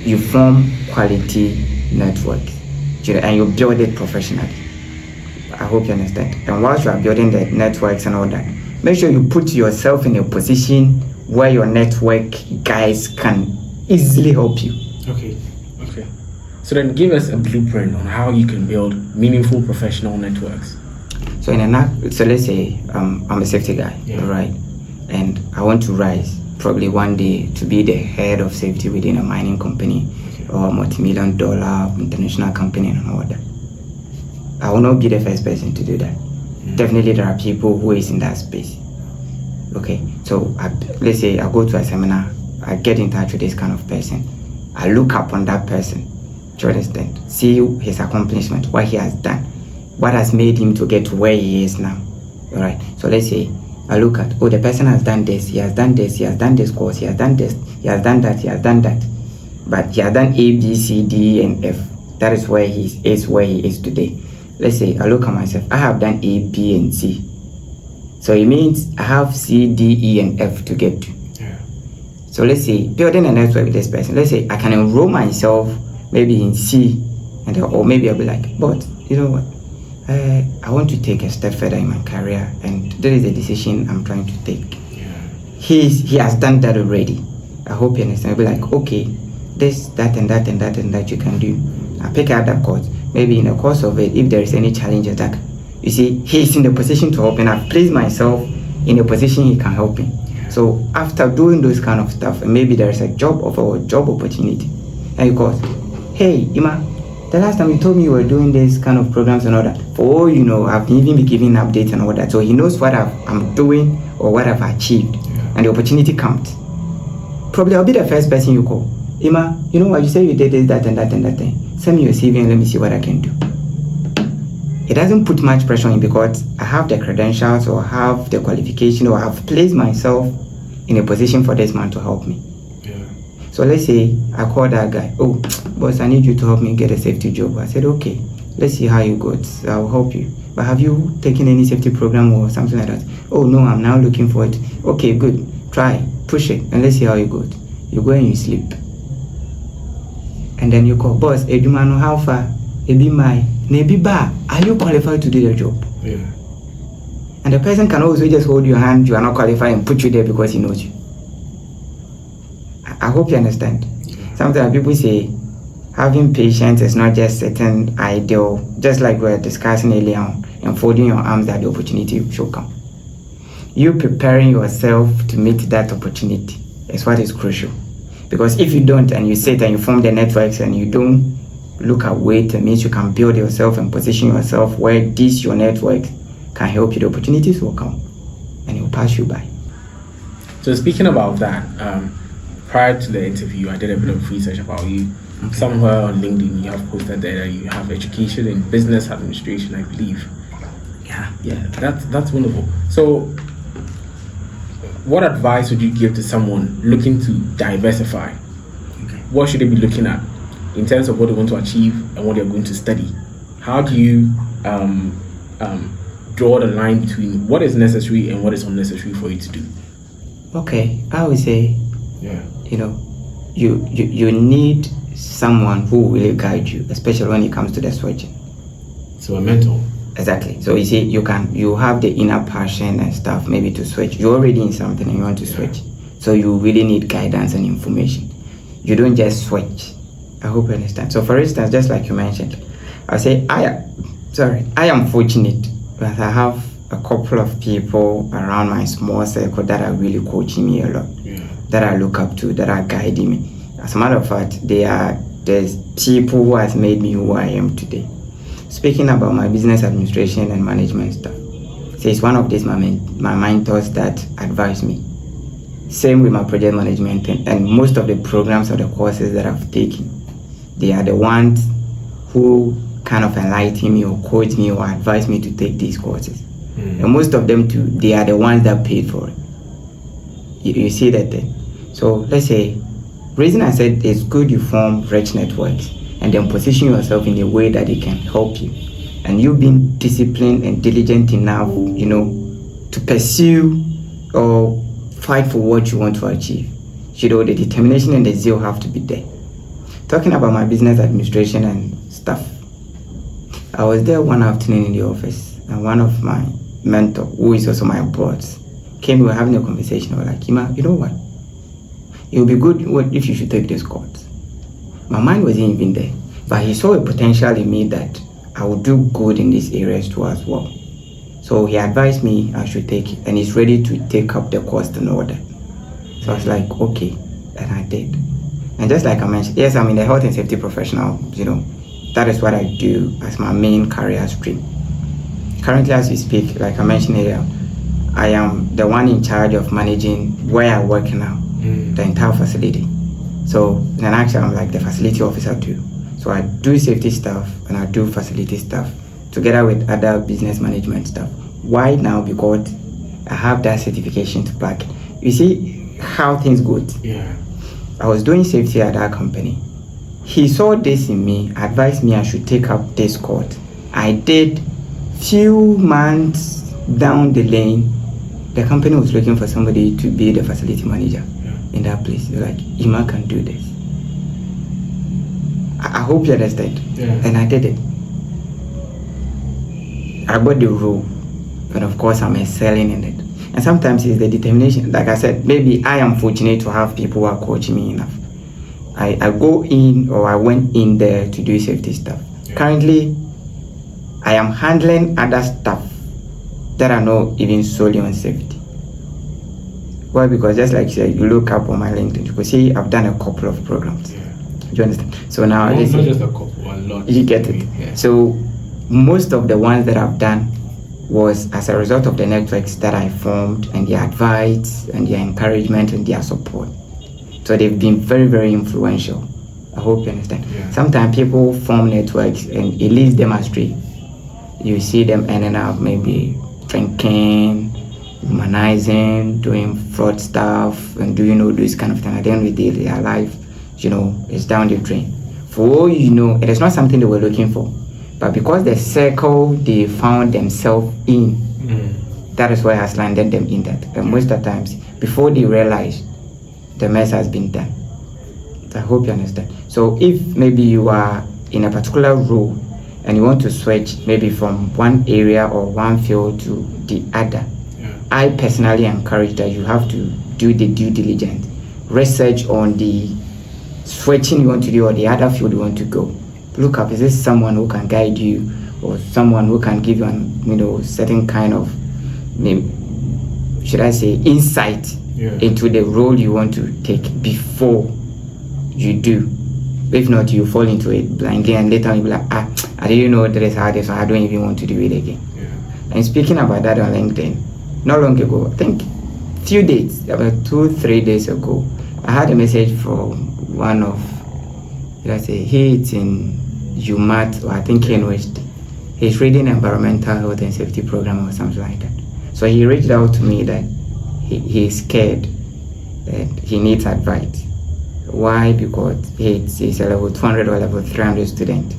You form quality networks, and you build it professionally. I hope you understand. And whilst you are building the networks and all that, make sure you put yourself in a position where your network guys can easily help you. Okay. So then give us a blueprint on how you can build meaningful professional networks. So let's say I'm a safety guy, right? And I want to rise probably one day to be the head of safety within a mining company or a multi-million-dollar international company and all that. I will not be the first person to do that. Definitely there are people who is in that space. Okay, so let's say I go to a seminar, I get in touch with this kind of person, I look up on that person, do you understand? See his accomplishment, what he has done, what has made him to get to where he is now. All right, so let's say I look at, the person has done this, he has done this, he has done this course, he has done this, he has done that, he has done that, but he has done A, B, C, D, and F. That is where he is today. Let's say I look at myself, I have done A, B, and C. So it means I have C, D, E, and F to get to. So let's say building a network with this person, let's say I can enroll myself maybe in C, or maybe I'll be like, but you know what? I want to take a step further in my career, and that is a decision I'm trying to take. He has done that already. I hope you understand. I'll be like, okay, this, that, and that, and that, and that you can do. I pick out that course. Maybe in the course of it, if there is any challenges that, you see, he's in the position to help, and I've placed myself in a position he can help me. So after doing those kind of stuff, and maybe there's a job offer or job opportunity, and you call, hey, Ima, the last time you told me you were doing this kind of programs and all that. For all you know, I've even been giving updates and all that. So he knows what I'm doing or what I've achieved, and the opportunity comes. Probably I'll be the first person you call. Ima, you know what? You say you did this, that, and that, and that thing. Send me your CV and let me see what I can do. It doesn't put much pressure on me because I have the credentials or have the qualification or I've placed myself in a position for this man to help me. So let's say I call that guy, boss, I need you to help me get a safety job. I said, okay, let's see how you got. I'll help you. But have you taken any safety program or something like that? Oh no, I'm now looking for it. Okay, good. Try, push it, and let's see how you got. You go and you sleep. And then you call, boss, Edumano, how far? Ebi mai, nebi ba, are you qualified to do the job? And the person can also just hold your hand, you are not qualified, and put you there because he knows you. I hope you understand. Sometimes people say having patience is not just sitting idle, just like we were discussing earlier on, and folding your arms that the opportunity should come. You preparing yourself to meet that opportunity is what is crucial. Because if you don't, and you sit and you form the networks and you don't look at ways it means you can build yourself and position yourself where your network can help you, the opportunities will come. and it will pass you by. So speaking about that, prior to the interview, I did a bit of research about you. Okay. Somewhere on LinkedIn, you have posted there that you have education in business administration, I believe. Yeah, that's wonderful. So, what advice would you give to someone looking to diversify? Okay. What should they be looking at in terms of what they want to achieve and what they're going to study? How do you draw the line between what is necessary and what is unnecessary for you to do? Okay, I would say, you need someone who will really guide you, especially when it comes to the switching. So a mentor. Exactly. So you see, you have the inner passion and stuff maybe to switch. You're already in something and you want to switch. So you really need guidance and information. You don't just switch. I hope you understand. So for instance, just like you mentioned, I'll say I am fortunate that I have a couple of people around my small circle that are really coaching me a lot. That I look up to, that are guiding me. As a matter of fact, there's people who has made me who I am today. Speaking about my business administration and management stuff, so it's one of these my mentors that advise me. Same with my project management and most of the programs or the courses that I've taken. They are the ones who kind of enlighten me or coach me or advise me to take these courses. And most of them too, they are the ones that paid for it. You see that thing? So let's say, reason I said it's good you form rich networks and then position yourself in a way that it can help you. And you've been disciplined and diligent enough, to pursue or fight for what you want to achieve. The determination and the zeal have to be there. Talking about my business administration and stuff, I was there one afternoon in the office and one of my mentor, who is also my boss, came. We were having a conversation. I was like, Ima, you know what? It would be good if you should take this course. My mind wasn't even there, but he saw a potential in me that I would do good in these areas too as well. So he advised me I should take it, and he's ready to take up the course in order. So I was like, okay, and I did. And just like I mentioned, yes, I'm in the health and safety professional. That is what I do as my main career stream. Currently, as we speak, like I mentioned earlier, I am the one in charge of managing where I work now, the entire facility. So in an actual, I'm like the facility officer too. So I do safety stuff and I do facility stuff together with other business management stuff. Why now? Because I have that certification to back. You see how things go. Yeah. I was doing safety at that company. He saw this in me, advised me I should take up this course. I did. Few months down the lane, the company was looking for somebody to be the facility manager in that place. They're like, Ima can do this. I hope you understand. Yeah. And I did it. I got the role, but of course I'm excelling in it. And sometimes it's the determination. Like I said, maybe I am fortunate to have people who are coaching me enough. I go in, or I went in there to do safety stuff. Yeah. Currently, I am handling other stuff that are not even solely on safety. Why? Because just like you said, you look up on my LinkedIn, you can see I've done a couple of programs. Yeah. Do you understand? So now not just a couple, a lot. You get it. Yeah. So most of the ones that I've done was as a result of the networks that I formed and their advice and their encouragement and their support. So they've been very, very influential. I hope you understand. Yeah. Sometimes people form networks and it leads them astray. You see them ending up maybe drinking, humanizing, doing fraud stuff, and doing all this kind of thing. At the end of the day, their life, is down the drain. For all you know, it is not something they were looking for. But because the circle they found themselves in, that is why has landed them in that. And most of the times, before they realize, the mess has been done. I hope you understand. So if maybe you are in a particular role and you want to switch maybe from one area or one field to the other, I personally encourage that you have to do the due diligence, research on the switching you want to do or the other field you want to go. Look up, is this someone who can guide you or someone who can give you certain kind of, should I say, insight into the role you want to take before you do. If not, you fall into it blindly and later you'll be like, I didn't know that is how this, so I don't even want to do it again. Yeah. And speaking about that on LinkedIn, not long ago, I think few days, about 2-3 days ago, I had a message from one of, let's say, he's in UMatt, or I think Cambridge. He's reading environmental health and safety program or something like that. So he reached out to me that he's scared, that he needs advice. Why? Because he's a level 200 or level 300 student,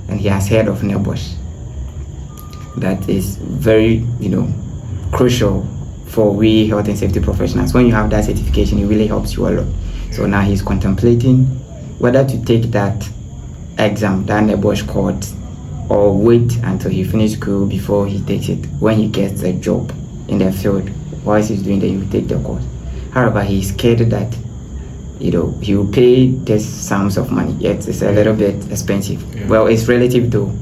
and he has heard of NEBOSH. That is very, crucial for we health and safety professionals. When you have that certification, it really helps you a lot. So now he's contemplating whether to take that exam, that NEBOSH course, or wait until he finishes school before he takes it. When he gets a job in the field, whilst he's doing that, he will take the course. However, he's scared that he will pay these sums of money. Yet it's a little bit expensive. Yeah. Well, it's relative though.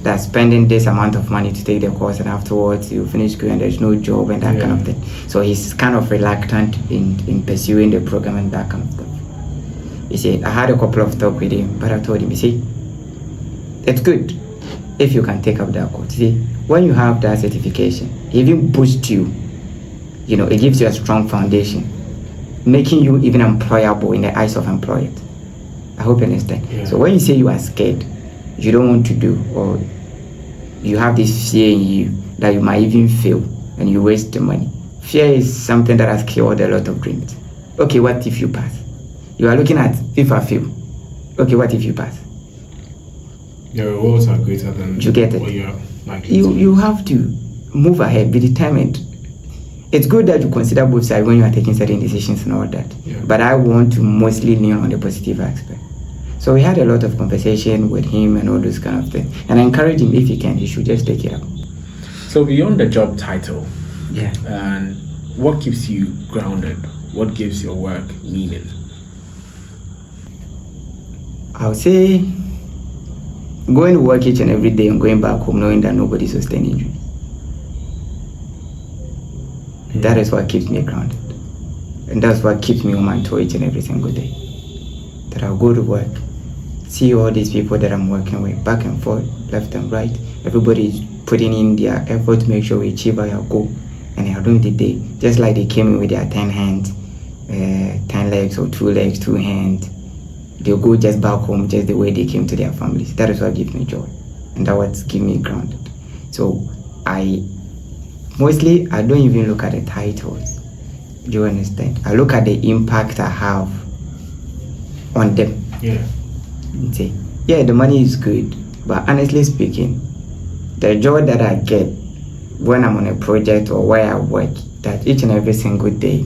That spending this amount of money to take the course and afterwards you finish school and there's no job and that kind of thing. So he's kind of reluctant in pursuing the program and that kind of stuff. You see, I had a couple of talks with him, but I told him, you see, it's good if you can take up that course. See, when you have that certification, it even boosts you. It gives you a strong foundation, making you even employable in the eyes of employers. I hope you understand. Yeah. So when you say you are scared, you don't want to do, or you have this fear in you that you might even fail and you waste the money. Fear is something that has killed a lot of dreams. Okay, what if you pass? You are looking at, if I fail. Okay, what if you pass? The rewards are greater than you get it. What you're likely you have to move ahead, be determined. It's good that you consider both sides when you are taking certain decisions and all that. Yeah. But I want to mostly lean on the positive aspect. So we had a lot of conversation with him and all those kind of things. And I encourage him, if he can, he should just take it up. So beyond the job title, yeah, and what keeps you grounded? What gives your work meaning? I would say going to work each and every day and going back home knowing that nobody sustained injury. Mm-hmm. That is what keeps me grounded. And that's what keeps me on my toe each and every single day. That I'll go to work, see all these people that I'm working with, back and forth, left and right. Everybody is putting in their effort to make sure we achieve our goal. And at the end of the day, just like they came in with their 10 hands, 10 legs or 2 legs, 2 hands, they'll go just back home just the way they came to their families. That is what gives me joy. And that's what gives me grounded. So I don't even look at the titles. Do you understand? I look at the impact I have on them. Yeah. And say, yeah, the money is good, but honestly speaking, the joy that I get when I'm on a project or where I work, that each and every single day,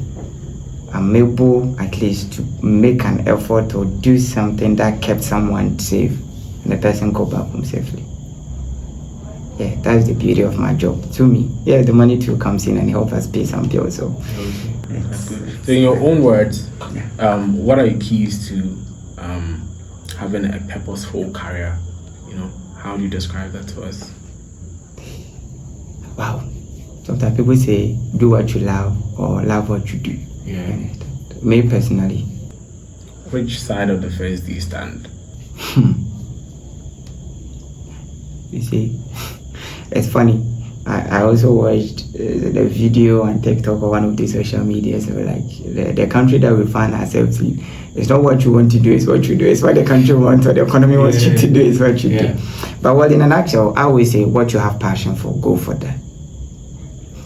I'm able at least to make an effort or do something that kept someone safe and the person go back home safely. Yeah, that's the beauty of my job to me. Yeah, the money too comes in and helps us pay some bills. So, so in your own words, what are your keys to having a purposeful career? How do you describe that to us? Wow. Sometimes people say, do what you love or love what you do. Yeah. Me personally. Which side of the fence do you stand? You see, it's funny. I also watched the video on TikTok or one of the social media. So like the country that we find ourselves in, it's not what you want to do, it's what you do. It's what the country wants or the economy wants you to do, is what you do. But in a nutshell, I always say what you have passion for, go for that.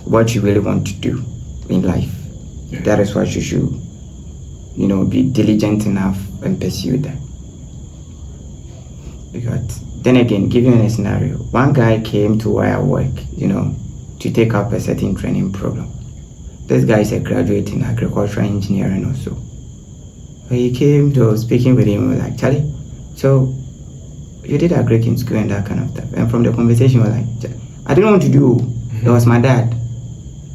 What you really want to do in life. Yeah. That is what you should, be diligent enough and pursue that. Because then again, giving a scenario, one guy came to where I work, to take up a certain training program. This guy is a graduate in agricultural engineering also. When he came to speaking with him, we were like, Charlie, so you did agric in school and that kind of stuff. And from the conversation, we were like, I didn't want to do. It was my dad.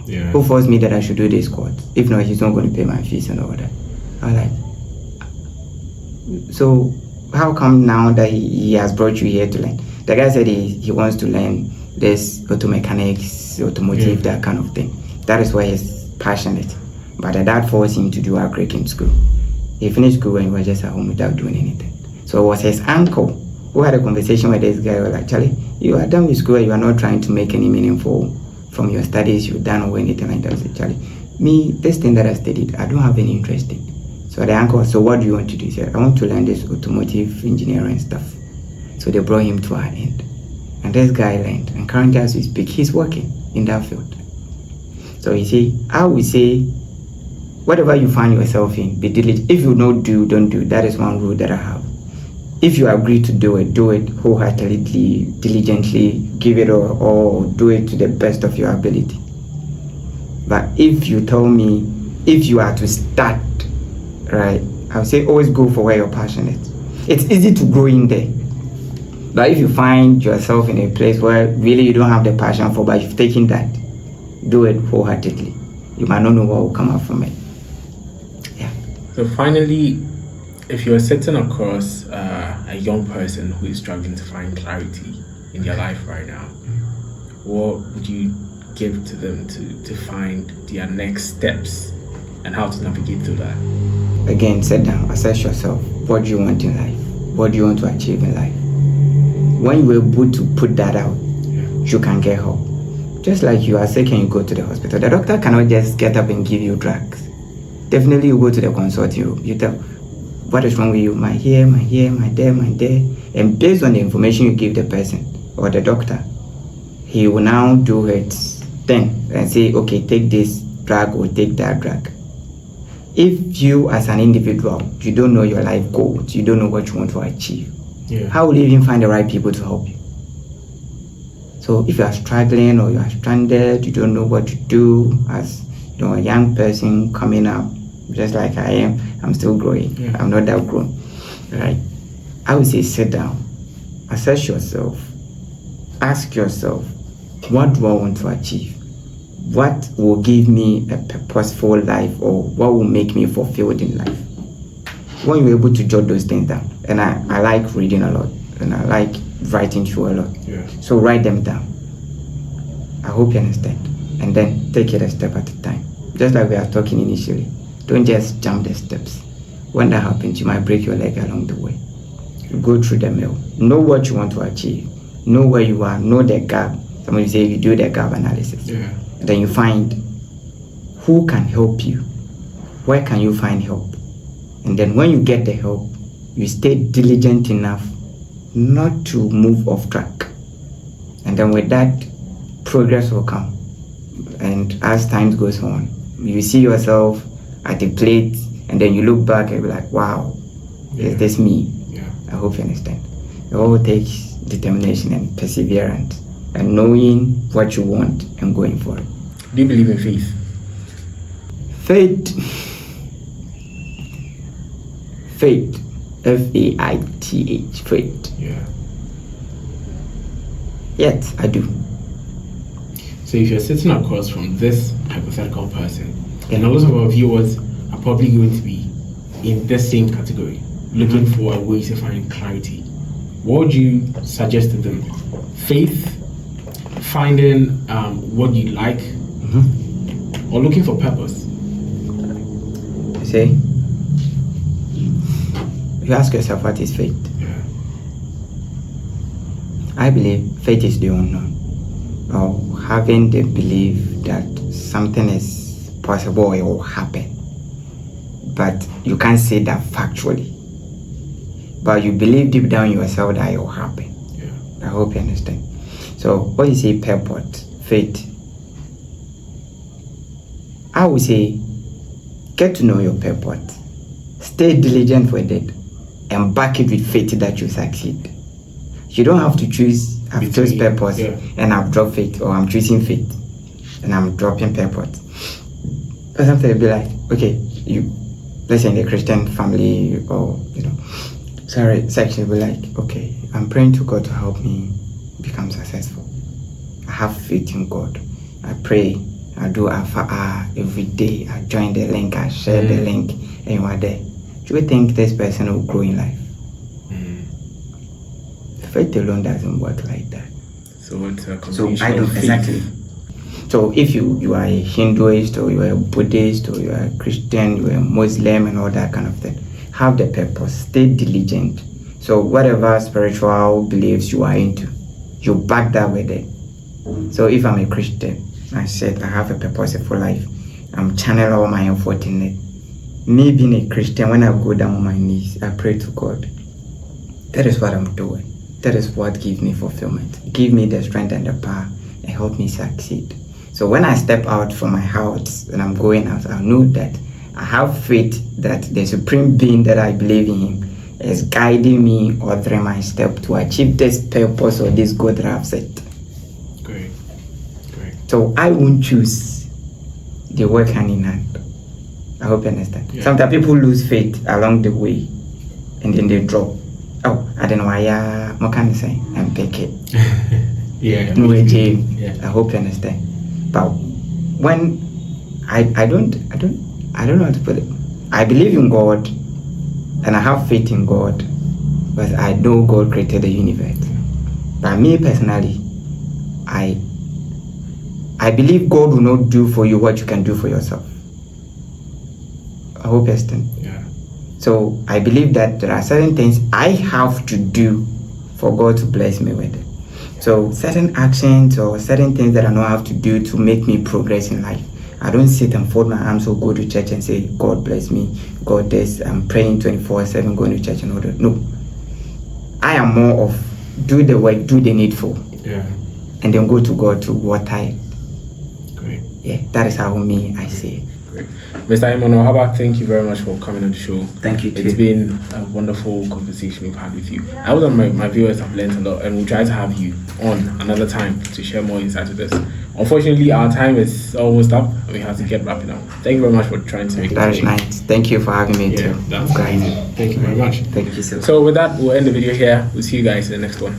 Yeah. Who forced me that I should do this course? If not, he's not going to pay my fees and all that. I was like, so how come now that he has brought you here to learn? The guy said he wants to learn this auto mechanics, automotive, that kind of thing. That is why he's passionate. But the dad forced him to do agric in school. He finished school and he was just at home without doing anything. So it was his uncle who had a conversation with this guy. Was like, Charlie, you are done with school and you are not trying to make any meaningful from your studies you've done or anything like that. I said, Charlie, me, this thing that I studied, I don't have any interest in. So the uncle, so what do you want to do? He said, I want to learn this automotive engineering stuff. So they brought him to our end. And this guy learned. And currently as we speak, he's working in that field. So you see, I would say, whatever you find yourself in, be diligent. If you don't do. That is one rule that I have. If you agree to do it wholeheartedly, diligently, give it or do it to the best of your ability. But if you tell me, if you are to start, right, I would say always go for where your passion is. It's easy to grow in there. But if you find yourself in a place where really you don't have the passion for, but you've taken that, do it wholeheartedly. You might not know what will come out from it. Yeah. So finally, if you're sitting across a young person who is struggling to find clarity in their life right now, what would you give to them to find their next steps and how to navigate through that? Again, sit down, assess yourself. What do you want in life? What do you want to achieve in life? When you're able to put that out, you can get help. Just like you are sick and you go to the hospital, the doctor cannot just get up and give you drugs. Definitely you go to the consulting room. You tell, what is wrong with you? My here, my there. And based on the information you give the person or the doctor, he will now do it then and say, okay, take this drug or take that drug. If you as an individual, you don't know your life goals, you don't know what you want to achieve, how will you even find the right people to help you? So if you are struggling or you are stranded, you don't know what to do as a young person coming up, just like I am, I'm still growing. I'm not that grown, right? I would say sit down, assess yourself, ask yourself, what do I want to achieve? What will give me a purposeful life, or what will make me fulfilled in life? When you're able to jot those things down, and I like reading a lot, and I like writing through a lot. So write them down. I hope you understand. And then take it a step at a time. Just like we are talking initially. Don't just jump the steps. When that happens, you might break your leg along the way. Go through the mill. Know what you want to achieve. Know where you are. Know the gap. Somebody say you do the gap analysis. Then you find who can help you. Where can you find help? And then when you get the help, you stay diligent enough not to move off track. And then with that, progress will come. And as time goes on, you see yourself at the plate, and then you look back and be like, wow, is this me? I hope you understand. It all takes determination and perseverance and knowing what you want and going for it. Do you believe in faith? Faith, F-A-I-T-H, faith. Yes, I do. So if you're sitting across from this hypothetical person, and a lot of our viewers are probably going to be in this same category, looking for a way to find clarity, what would you suggest to them? Faith, finding what you like, or looking for purpose? See, you ask yourself, what is faith? I believe faith is the unknown, or having the belief that something is possible or it will happen, but you can't say that factually. But you believe deep down yourself that it will happen. I hope you understand. So what you say, purpose, faith, I would say, get to know your purpose, stay diligent with it, and back it with faith that you succeed. You don't have to choose, I've chosen purpose and I've dropped faith, or I'm choosing faith and I'm dropping purpose. But sometimes you'll be like, okay, let's say in the Christian family, or section, will be like, okay, I'm praying to God to help me become successful. I have faith in God. I pray, I do Alpha every day. I join the link, I share the link, and you are there. Do you think this person will grow in life? Faith alone doesn't work like that. So it's a combination. So I don't exactly. So if you are a Hinduist, or you are a Buddhist, or you are a Christian, you are a Muslim, and all that kind of thing, have the purpose, stay diligent. So whatever spiritual beliefs you are into, you back that with it. So if I'm a Christian, I said I have a purposeful life. I'm channeling all my effort in it. Me being a Christian, when I go down on my knees, I pray to God. That is what I'm doing. That is what gives me fulfillment. Give me the strength and the power and help me succeed. So when I step out from my house and I'm going out, I know that I have faith that the supreme being that I believe in him is guiding me all through my step to achieve this purpose or this goal that I've set. Great. So I won't choose. They work hand in hand. I hope you understand. Yeah. Sometimes people lose faith along the way and then they drop. Oh, I don't know why what can I say? I'm pick it. Yeah. I hope you understand. But when I don't know how to put it. I believe in God and I have faith in God, but I know God created the universe. But me personally, I believe God will not do for you what you can do for yourself. I hope you understand. Yeah. So I believe that there are certain things I have to do for God to bless me with. So certain actions or certain things that I know I have to do to make me progress in life. I don't sit and fold my arms or go to church and say, God bless me, God this, I'm praying 24/7, going to church and all that. No. I am more of do the work, do the needful. Yeah. And then go to God to water it. Great. Yeah, that is how I see it. Great. Mr. Emmanuel Haba, thank you very much for coming on the show. Thank you too. It's been a wonderful conversation we've had with you. I hope that my viewers have learned a lot, and we'll try to have you on another time to share more insight to this. Unfortunately, our time is almost up, and we have to get wrapping up. Thank you very much for trying to make it. That is nice. Thank you for having me too. That's great. Thank you very much. Thank you so much. So with that, we'll end the video here. We'll see you guys in the next one.